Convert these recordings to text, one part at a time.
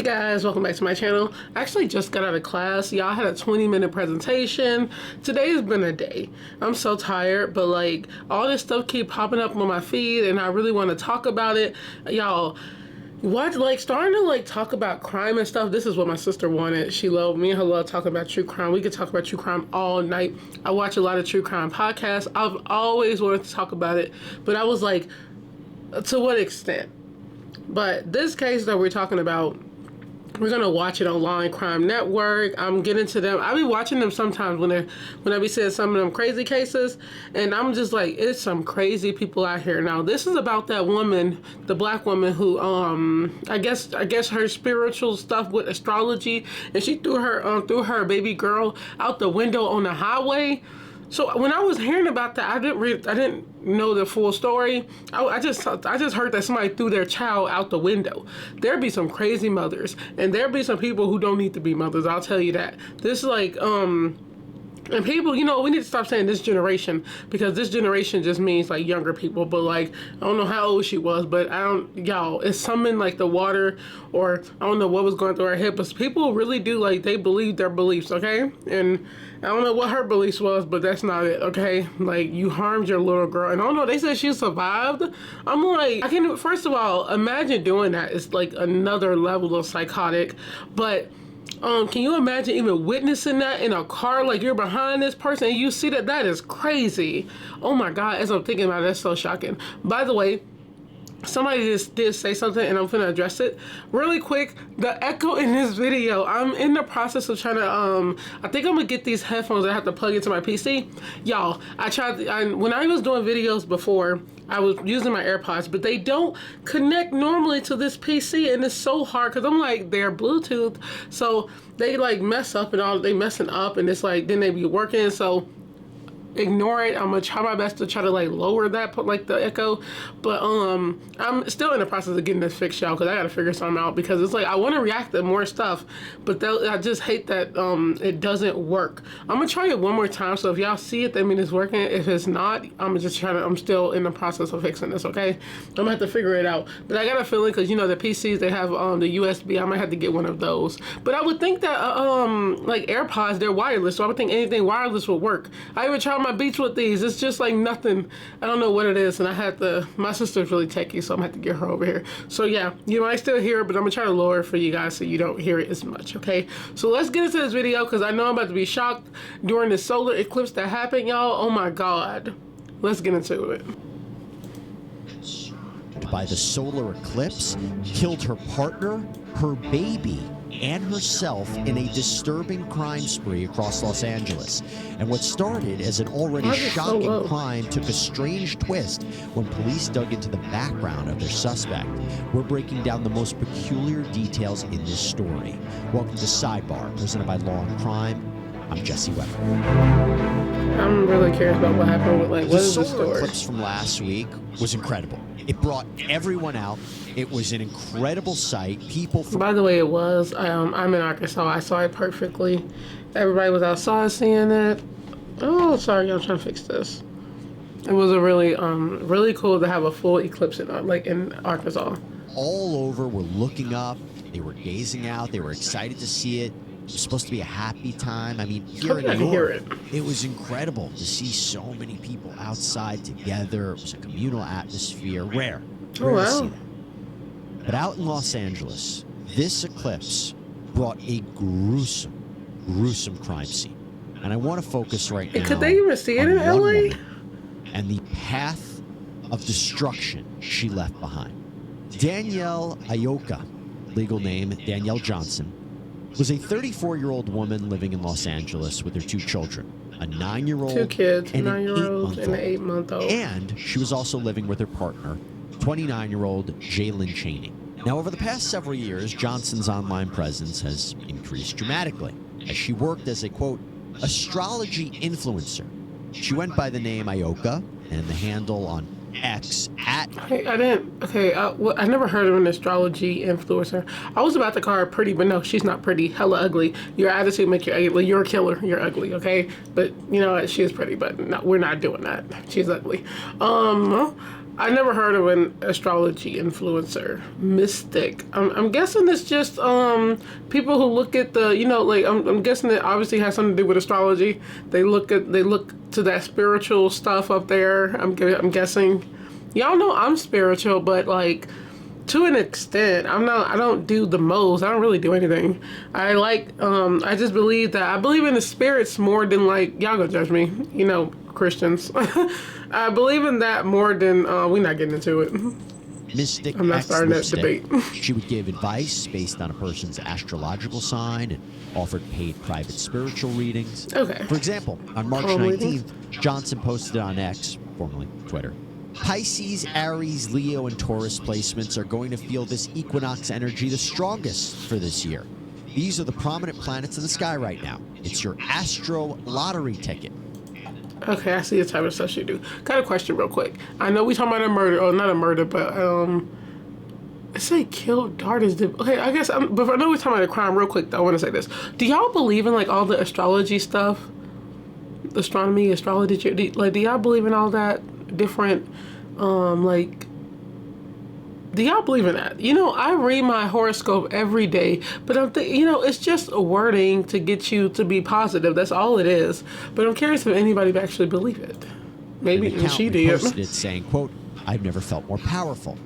Hey guys, welcome back to my channel. I actually just got out of class. Y'all had a 20-minute presentation. Today's been a day. I'm so tired, but like all this stuff keep popping up on my feed and I really want to talk about it. Y'all, starting to talk about crime and stuff. This is what my sister wanted. Me and her love talking about true crime. We could talk about true crime all night. I watch a lot of true crime podcasts. I've always wanted to talk about it, but I was like, to what extent? But this case that we're talking about, we're gonna watch it on Law and Crime Network. I'm getting to them. I be watching them sometimes when I be seeing some of them crazy cases, and I'm just like, it's some crazy people out here. Now, this is about that woman, the black woman who, I guess her spiritual stuff with astrology, and she threw her baby girl out the window on the highway. So when I was hearing about that, I didn't know the full story. I just heard that somebody threw their child out the window. There'd be some crazy mothers, and there'd be some people who don't need to be mothers. I'll tell you that. This and people, we need to stop saying this generation, because this generation just means like younger people. But like, I don't know how old she was, but it's something like the water, or I don't know what was going through her head, but people really do, like, they believe their beliefs, okay? And I don't know what her beliefs was, but that's not it, okay? Like, you harmed your little girl. And I don't know, they said she survived. I'm like, first of all, imagine doing that. It's like another level of psychotic, but can you imagine even witnessing that in a car? Like, you're behind this person and you see that? That is crazy. Oh my God, as I'm thinking about it, that's so shocking. By the way, somebody just did say something and I'm gonna address it really quick. The echo in this video, I'm in the process of trying to, I think I'm gonna get these headphones that I have to plug into my PC. Y'all, when I was doing videos before, I was using my AirPods, but they don't connect normally to this PC, and it's so hard because I'm like, they're Bluetooth, so they like mess up and all, they messing up, and it's like, then they be working, so ignore it. I'm gonna try my best to try to like lower that, like the echo, but I'm still in the process of getting this fixed, y'all, because I gotta figure something out, because it's like I want to react to more stuff, but I just hate that it doesn't work. I'm gonna try it one more time, so if y'all see it, that means it's working. If it's not, I'm still in the process of fixing this, okay? I'm gonna have to figure it out, but I got a feeling, because the PCs, they have the USB. I might have to get one of those, but I would think that like AirPods, they're wireless, so I would think anything wireless would work. I even tried my Beats with these. It's just like nothing. I don't know what it is, and my sister's really techie, so I'm gonna have to get her over here. So yeah, you might still hear it, but I'm gonna try to lower it for you guys so you don't hear it as much, okay? So let's get into this video, because I know I'm about to be shocked during the solar eclipse that happened, y'all. Oh my God. Let's get into it. By the solar eclipse, killed her partner, her baby, and herself in a disturbing crime spree across Los Angeles. And what started as an already shocking crime took a strange twist when police dug into the background of their suspect. We're breaking down the most peculiar details in this story. Welcome to Sidebar, presented by Law and Crime. I'm Jesse Weber. I'm really curious about what happened with, like, what is the story? The solar eclipse from last week was incredible. It brought everyone out. It was an incredible sight. People from... By the way, it was. I'm in Arkansas. I saw it perfectly. Everybody was outside seeing it. Oh, sorry, I'm trying to fix this. It was a really, really cool to have a full eclipse in Arkansas. All over were looking up. They were gazing out. They were excited to see it. It was supposed to be a happy time. I mean, here in New York, it was incredible to see so many people outside together. It was a communal atmosphere. Rare to see that. But out in Los Angeles, this eclipse brought a gruesome crime scene. And I want to focus right now. Could they even see it in LA? And the path of destruction she left behind. Danielle Ayoka, legal name Danielle Johnson, was a 34-year-old woman living in Los Angeles with her two children, a 9-year-old, two kids, and an 9-year-old and an 8-month-old. And she was also living with her partner, 29-year-old Jalen Chaney. Now, over the past several years, Johnson's online presence has increased dramatically as she worked as a, quote, astrology influencer. She went by the name Ayoka, and the handle on X at... I never heard of an astrology influencer. I was about to call her pretty, but no, she's not pretty. Hella ugly. Your attitude make you ugly. You're a killer. You're ugly, okay? But you know what? She is pretty, but no, we're not doing that. She's ugly. I never heard of an astrology influencer. Mystic. I'm guessing it's just people who look at the, like I'm guessing it obviously has something to do with astrology. They look to that spiritual stuff up there. I'm guessing. Y'all know I'm spiritual, but like to an extent. I don't do the most. I don't really do anything. I just believe that I believe in the spirits more than like y'all gonna judge me, Christians. I believe in that more than we're not getting into it. Mystic I'm not X starting that Lipstick. debate. She would give advice based on a person's astrological sign and offered paid private spiritual readings. Okay. For example, on March 19th, Johnson posted on X, formerly Twitter, Pisces, Aries, Leo, and Taurus placements are going to feel this equinox energy the strongest for this year. These are the prominent planets in the sky right now. It's your astro lottery ticket. Okay, I see the type of stuff she do. Got a question real quick. I know we talking about a murder, or not a murder, but it say killed daughters. Okay, I guess, but I know we're talking about a crime real quick, though. I want to say this. Do y'all believe in, like, all the astrology stuff? Astronomy, astrology, like, do y'all believe in all that different, like, do y'all believe in that? I read my horoscope every day, but I'm thinking, it's just a wording to get you to be positive. That's all it is. But I'm curious if anybody would actually believe it. Maybe An account she did. posted it saying, quote, I've never felt more powerful.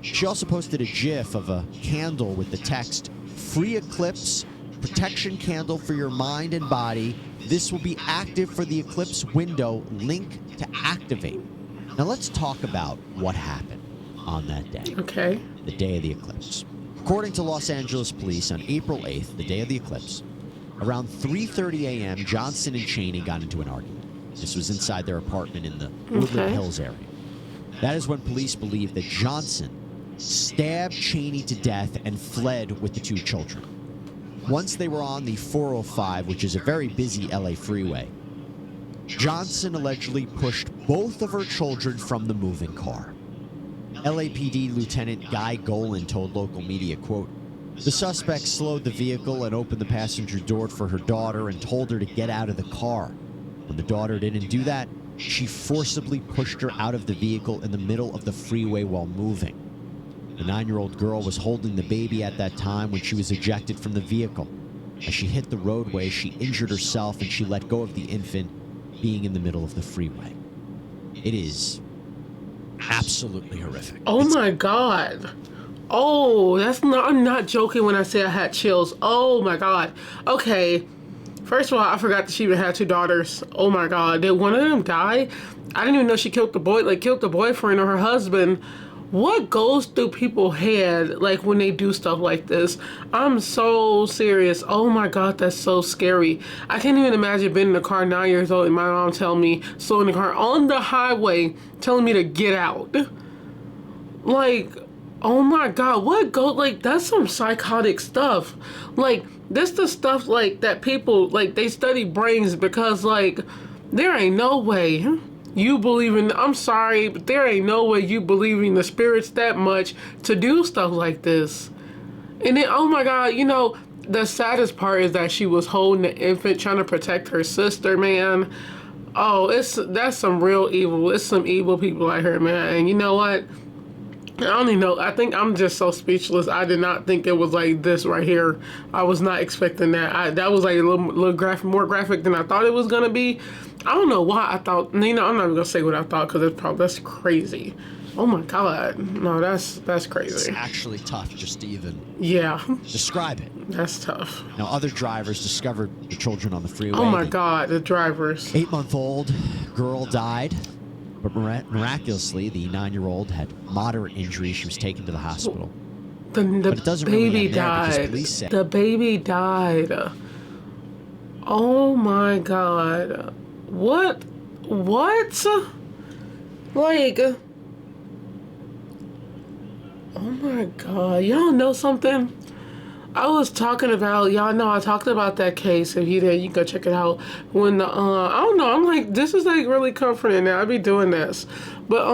She also posted a GIF of a candle with the text, free eclipse, protection candle for your mind and body. This will be active for the eclipse window. Link to activate. Now let's talk about what happened on that day. Okay. The day of the eclipse. According to Los Angeles police, on April 8th, the day of the eclipse, around 3:30 a.m., Johnson and Cheney got into an argument. This was inside their apartment in the Woodland Hills area. That is when police believe that Johnson stabbed Cheney to death and fled with the two children. Once they were on the 405, which is a very busy LA freeway, Johnson allegedly pushed both of her children from the moving car. LAPD Lieutenant Guy Golan told local media, quote, the suspect slowed the vehicle and opened the passenger door for her daughter and told her to get out of the car. When the daughter didn't do that, she forcibly pushed her out of the vehicle in the middle of the freeway while moving. The 9-year-old girl was holding the baby at that time when she was ejected from the vehicle. As she hit the roadway, she injured herself and she let go of the infant, being in the middle of the freeway. It is absolutely horrific. Oh my God. Oh, I'm not joking when I say I had chills. Oh my God. Okay. First of all, I forgot that she even had 2 daughters. Oh my God. Did one of them die? I didn't even know she killed the boyfriend or her husband. What goes through people's head, like, when they do stuff like this? I'm so serious. Oh my God, that's so scary. I can't even imagine being in the car 9 years old and my mom telling me, slow in the car on the highway, telling me to get out. Like, oh my God, that's some psychotic stuff. Like, this the stuff, like, that people, like, they study brains because, like, there ain't no way you believe in, I'm sorry, but there ain't no way you believe in the spirits that much to do stuff like this. And then, oh my God, the saddest part is that she was holding the infant, trying to protect her sister, man. Oh, that's some real evil. It's some evil people out here, man. And you know what? I don't even know. I think I'm just so speechless. I did not think it was like this right here. I was not expecting that. That was like a little graphic, more graphic than I thought it was going to be. I don't know why I thought, I'm not even going to say what I thought because that's crazy. Oh my God. No, that's crazy. It's actually tough just to even describe it. That's tough. Now, other drivers discovered the children on the freeway. Oh my God, the drivers. 8-month-old girl died, but miraculously, the 9-year-old had moderate injuries. She was taken to the hospital. But it doesn't baby really end there because died. police said The baby died. Oh my God. What? Like, oh my God. Y'all know something? I was talking about, y'all know I talked about that case. If you did, you can go check it out. When the, I don't know, I'm like, this is like really comforting now. I be doing this. But,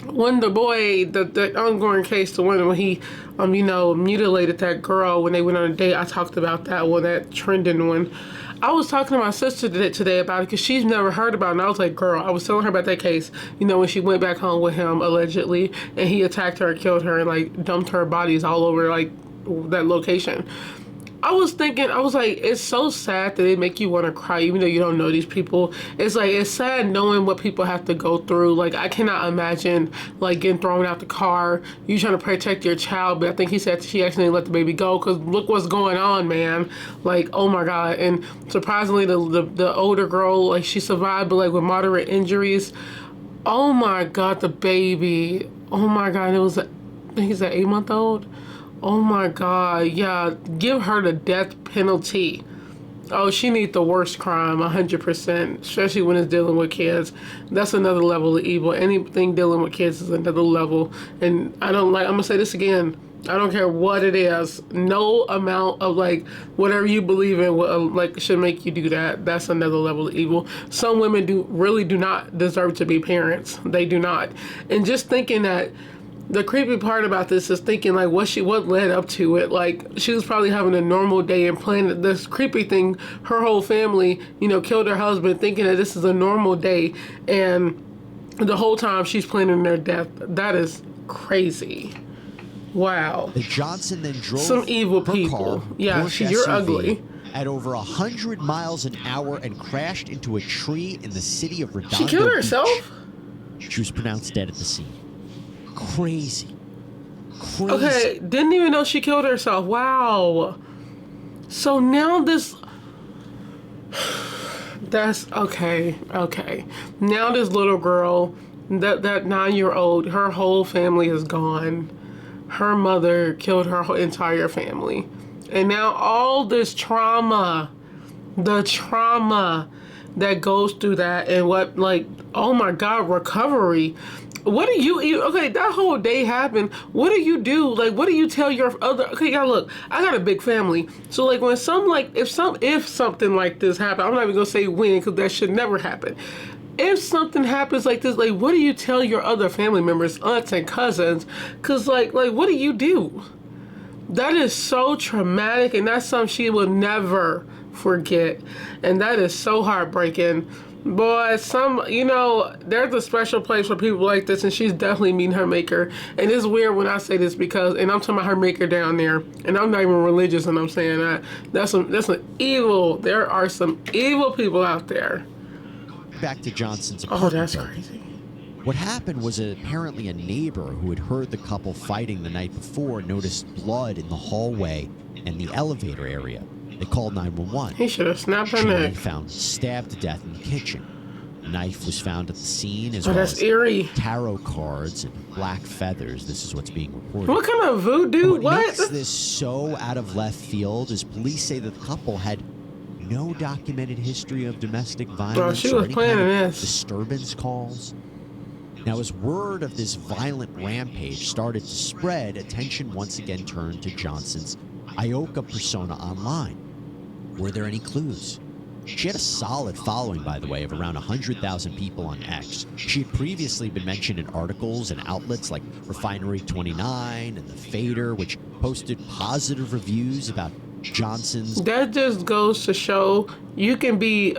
when the boy, the ongoing case, the one when he, mutilated that girl when they went on a date, I talked about that one, that trending one. I was talking to my sister today about it because she's never heard about it. And I was like, girl, I was telling her about that case, when she went back home with him, allegedly, and he attacked her and killed her and, like, dumped her bodies all over, like, that location. I was thinking, I was like, it's so sad that they make you want to cry even though you don't know these people. It's like, it's sad knowing what people have to go through. Like, I cannot imagine, like, getting thrown out the car, you trying to protect your child, but I think he said she actually let the baby go because look what's going on, man. Like, oh my God. And surprisingly, the older girl, like, she survived, but, like, with moderate injuries. Oh my God, the baby. Oh my God, it was, I think he's an 8-month-old. Oh my God, yeah, give her the death penalty. Oh, she needs the worst crime, 100%, especially when it's dealing with kids. That's another level of evil. Anything dealing with kids is another level. And I'm gonna say this again, I don't care what it is. No amount of, like, whatever you believe in, like, should make you do that. That's another level of evil. Some women really do not deserve to be parents. They do not. And just thinking that, the creepy part about this is thinking, like, what led up to it. Like, she was probably having a normal day and planning this creepy thing. Her whole family, killed her husband, thinking that this is a normal day, and the whole time she's planning their death. That is crazy. Wow. The Johnson then drove some evil her people. car, Yeah, Porsche you're SUV, ugly. at over 100 miles an hour and crashed into a tree in the city of Redondo She killed Beach. herself? She was pronounced dead at the scene. Crazy. Okay, didn't even know she killed herself. Wow. So now that's okay. Now this little girl, that 9-year-old, her whole family is gone. Her mother killed her whole entire family. And now all this trauma, the trauma that goes through that, and what, like, oh my God, recovery. What do you eat? Okay, that whole day happened. What do you do? Like, what do you tell your other? Okay, y'all, look, I got a big family. So, like, when if something like this happened, I'm not even gonna say when, because that should never happen. If something happens like this, like, what do you tell your other family members, aunts and cousins? Because, like, what do you do? That is so traumatic, and that's something she will never forget. And that is so heartbreaking. Boy, there's a special place for people like this, and she's definitely meeting her maker. And it's weird when I say this because, and I'm talking about her maker down there, and I'm not even religious, and I'm saying that. That's an evil, there are some evil people out there. Back to Johnson's apartment. Oh, that's crazy. What happened was apparently a neighbor who had heard the couple fighting the night before noticed blood in the hallway and the elevator area. They called 911. He should have snapped her She was neck. found stabbed to death in the kitchen. A knife was found at the scene, as well That's as eerie. tarot cards and black feathers. This is what's being reported. What kind of voodoo? What makes this so out of left field is police say that the couple had no documented history of domestic violence she or was any planning kind of this. disturbance calls. Now, as word of this violent rampage started to spread, attention once again turned to Johnson's Ioka persona online. Were there any clues? She had a solid following, by the way, of around 100,000 people on X. She had previously been mentioned in articles and outlets like Refinery 29 and The Fader, which posted positive reviews about Johnson's. That just goes to show you can be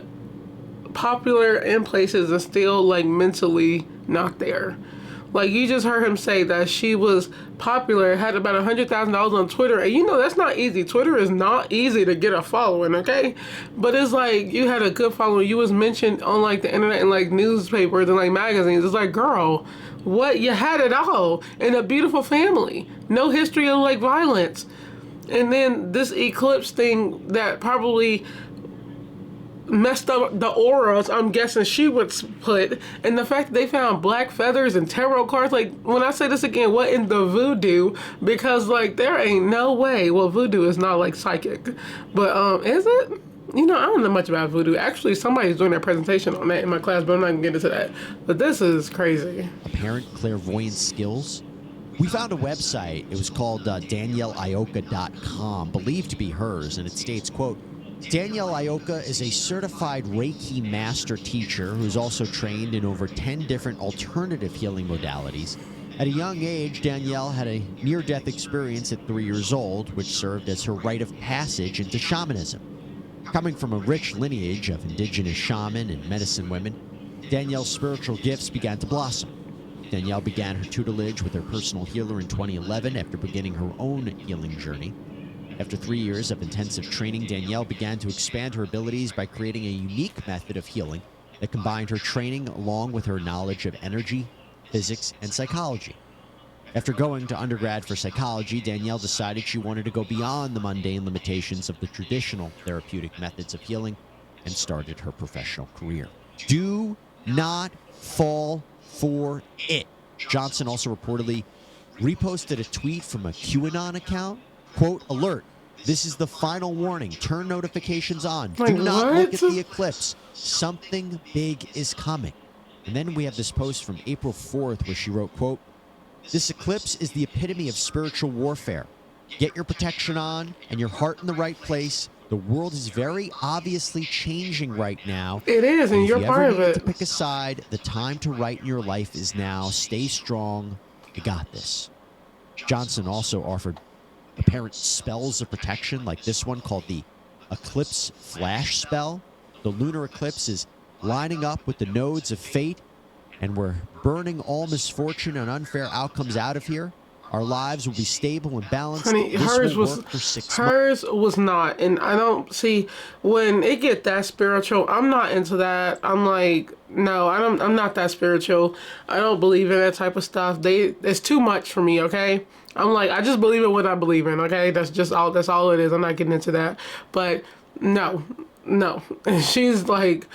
popular in places and still, like, mentally not there. Like, you just heard him say that she was popular, had about $100,000 on Twitter, and that's not easy. Twitter is not easy to get a following, okay? But it's like, you had a good following. You was mentioned on, like, the internet and, like, newspapers and, like, magazines. It's like, girl, what? You had it all. And a beautiful family. No history of, like, violence. And then this eclipse thing that probably messed up the auras, I'm guessing she would put, and the fact that they found black feathers and tarot cards. Like, when I say this again, what in the voodoo? Because, like, there ain't no way. Well, voodoo is not like psychic, but is it? I don't know much about voodoo. Actually, somebody's doing a presentation on that in my class, but I'm not gonna get into that. But this is crazy. Apparent clairvoyant skills. We found a website. It was called DanielleIoka.com, believed to be hers, and it states, quote, Danielle Ioka is a certified Reiki master teacher who's also trained in over 10 different alternative healing modalities. At a young age, Danielle had a near-death experience at 3 years old, which served as her rite of passage into shamanism. Coming from a rich lineage of indigenous shaman and medicine women, Danielle's spiritual gifts began to blossom. Danielle began her tutelage with her personal healer in 2011 after beginning her own healing journey. After 3 years of intensive training, Danielle began to expand her abilities by creating a unique method of healing that combined her training along with her knowledge of energy, physics, and psychology. After going to undergrad for psychology, Danielle decided she wanted to go beyond the mundane limitations of the traditional therapeutic methods of healing and started her professional career. Do not fall for it. Johnson also reportedly reposted a tweet from a QAnon account. Quote, alert, this is the final warning. Turn notifications on. Like, do not what? look at the eclipse. Something big is coming. And then we have this post from April 4th where she wrote, quote, this eclipse is the epitome of spiritual warfare. Get your protection on and your heart in the right place. The world is very obviously changing right now. It is, and you're part of If you ever need it. to pick a side, the time to right in your life is now. Stay strong. You got this. Johnson also offered apparent spells of protection, like this one called the Eclipse Flash Spell. The lunar eclipse is lining up with the nodes of fate, and we're burning all misfortune and unfair outcomes out of here. Our lives will be stable and balanced. Honey, This hers will was work for 6 months. hers was not, and I don't see when it get that spiritual. I'm not into that. I'm like, no, I'm not that spiritual. I don't believe in that type of stuff. It's too much for me. Okay, I'm like, I just believe in what I believe in. Okay, that's just all. That's all it is. I'm not getting into that. But no. And she's like,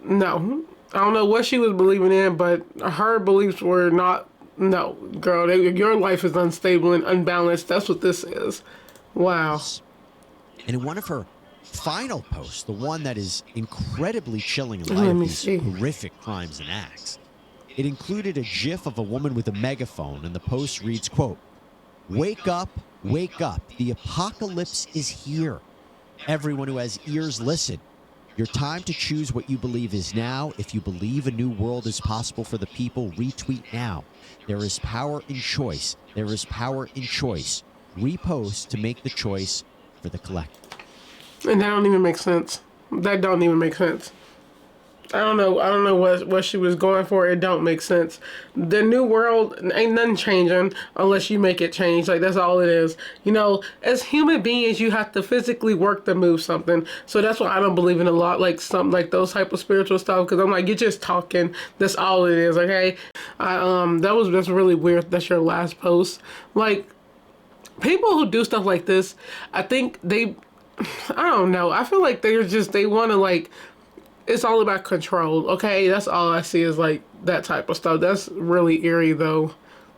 no. I don't know what she was believing in, but her beliefs were not. No, girl, your life is unstable and unbalanced. That's what this is. Wow. And in one of her final posts, the one that is incredibly chilling in light Let of me these see. horrific crimes and acts, it included a gif of a woman with a megaphone, and the post reads, quote, wake up, the apocalypse is here. Everyone who has ears, listen. Your time to choose what you believe is now. If you believe a new world is possible for the people, retweet now. There is power in choice. There is power in choice. Repost to make the choice for the collective. And that don't even make sense. That don't even make sense. I don't know what she was going for. It don't make sense. The new world ain't nothing changing unless you make it change. Like, that's all it is. You know, as human beings, you have to physically work to move something. So that's why I don't believe in a lot like something like those type of spiritual stuff. Because I'm like, you're just talking. That's all it is. Okay. That's really weird. That's your last post. Like, people who do stuff like this, I think I don't know. I feel like they want to like. It's all about control, okay? That's all I see is like that type of stuff. That's really eerie, though.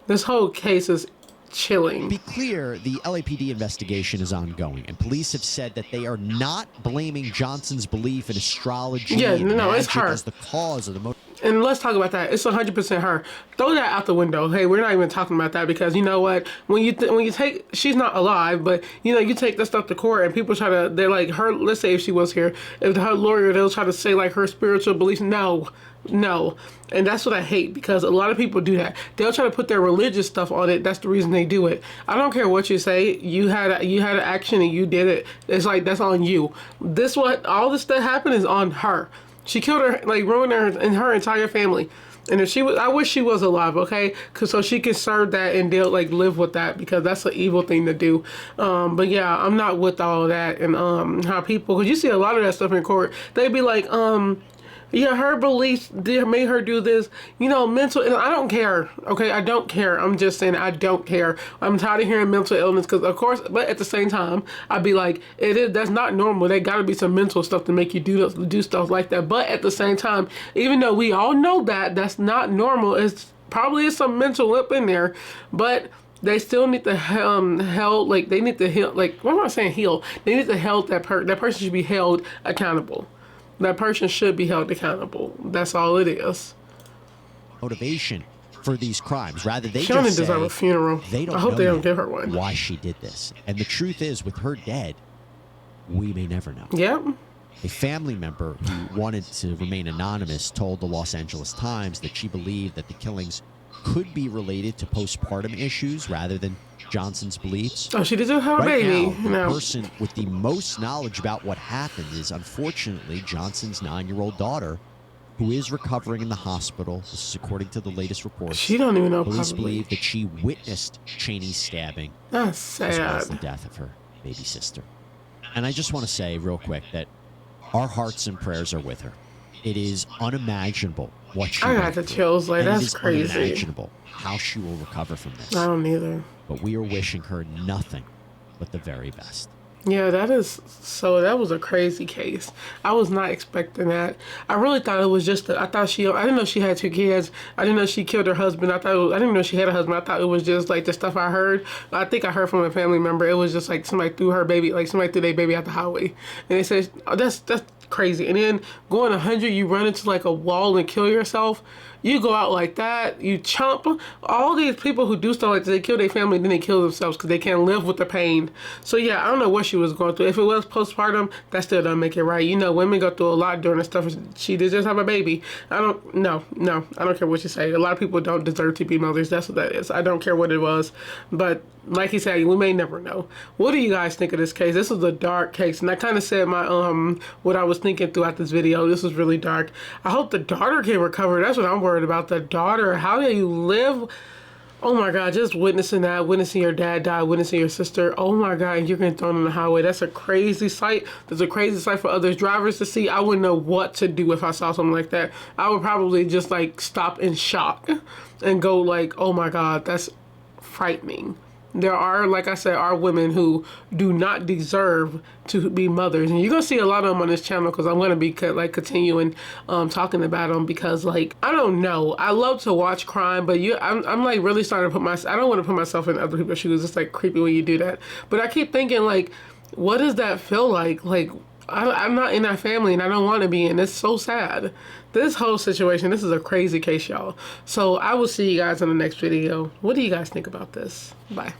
This whole case is chilling. Be clear, the LAPD investigation is ongoing, and police have said that they are not blaming Johnson's belief in astrology and it's magic her. as the cause of the most. And let's talk about that. It's 100% her. Throw that out the window. Hey, we're not even talking about that because you know what? When you take, she's not alive, but you know, you take this stuff to court and people they're like her. Let's say if she was here, if her lawyer, they'll try to say like her spiritual beliefs. No. And that's what I hate because a lot of people do that. They'll try to put their religious stuff on it. That's the reason they do it. I don't care what you say. You had an action and you did it. It's like, that's on you. All this that happened is on her. She killed her, like ruined her and her entire family. And if she was, I wish she was alive, okay? So she can serve that and live with that because that's an evil thing to do. But yeah, I'm not with all of that and how people, because you see a lot of that stuff in court. They'd be like, yeah, her beliefs made her do this. You know, mental, and I don't care, okay? I don't care. I'm just saying I don't care. I'm tired of hearing mental illness because, of course, but at the same time, I'd be like, that's not normal. There got to be some mental stuff to make you do stuff like that. But at the same time, even though we all know that that's not normal, it's probably is some mental up in there, but they still need to they need to heal, what am I saying heal? They need to help that person should be held accountable. That person should be held accountable. That's all it is. Motivation for these crimes. Rather, they She only just deserve say a funeral. they don't I hope know they don't yet give her one. why she did this. And the truth is, with her dead, we may never know. Yep. A family member who wanted to remain anonymous told the Los Angeles Times that she believed that the killings could be related to postpartum issues rather than Johnson's beliefs. Oh, she doesn't have a Right baby. now, the No. person with the most knowledge about what happened is, unfortunately, Johnson's 9-year-old daughter, who is recovering in the hospital. This is according to the latest reports. She don't even know. Police Probably. believe that she witnessed Cheney's stabbing That's as well as the sad. death of her baby sister. And I just want to say real quick that our hearts and prayers are with her. It is unimaginable what she I got went the through. chills. Like, And it that's is crazy. unimaginable how she will recover from this. I don't either. But we are wishing her nothing but the very best. Yeah, that was a crazy case. I was not expecting that. I really thought it was just, I didn't know she had 2 kids. I didn't know she killed her husband. I didn't know she had a husband. I thought it was just like the stuff I heard. I think I heard from a family member. It was just like somebody threw their baby out the highway. And they said, oh, that's crazy. And then going 100, you run into like a wall and kill yourself. You go out like that, you chump. All these people who do stuff like this, they kill their family, then they kill themselves because they can't live with the pain. So yeah, I don't know what she was going through. If it was postpartum, that still doesn't make it right. You know, women go through a lot during this stuff. She did just have a baby. I don't care what you say. A lot of people don't deserve to be mothers. That's what that is. I don't care what it was. But like he said, we may never know. What do you guys think of this case? This was a dark case, and I kind of said my what I was thinking throughout this video. This was really dark. I hope the daughter can recover. That's what I'm worried about. The daughter. How do you live? Oh my God, just witnessing that, witnessing your dad die, witnessing your sister. Oh my God, and you're getting thrown on the highway. That's a crazy sight. There's a crazy sight for other drivers to see. I wouldn't know what to do if I saw something like that. I would probably just like stop in shock and go like, oh my God, that's frightening. There are, like I said, are women who do not deserve to be mothers. And you're going to see a lot of them on this channel because I'm going to be like continuing talking about them because like, I don't know. I love to watch crime, but I'm like really starting to I don't want to put myself in other people's shoes. It's like creepy when you do that. But I keep thinking like, what does that feel like? Like, I'm not in that family and I don't want to be in. It's so sad. This whole situation, this is a crazy case, y'all. So I will see you guys in the next video. What do you guys think about this? Bye.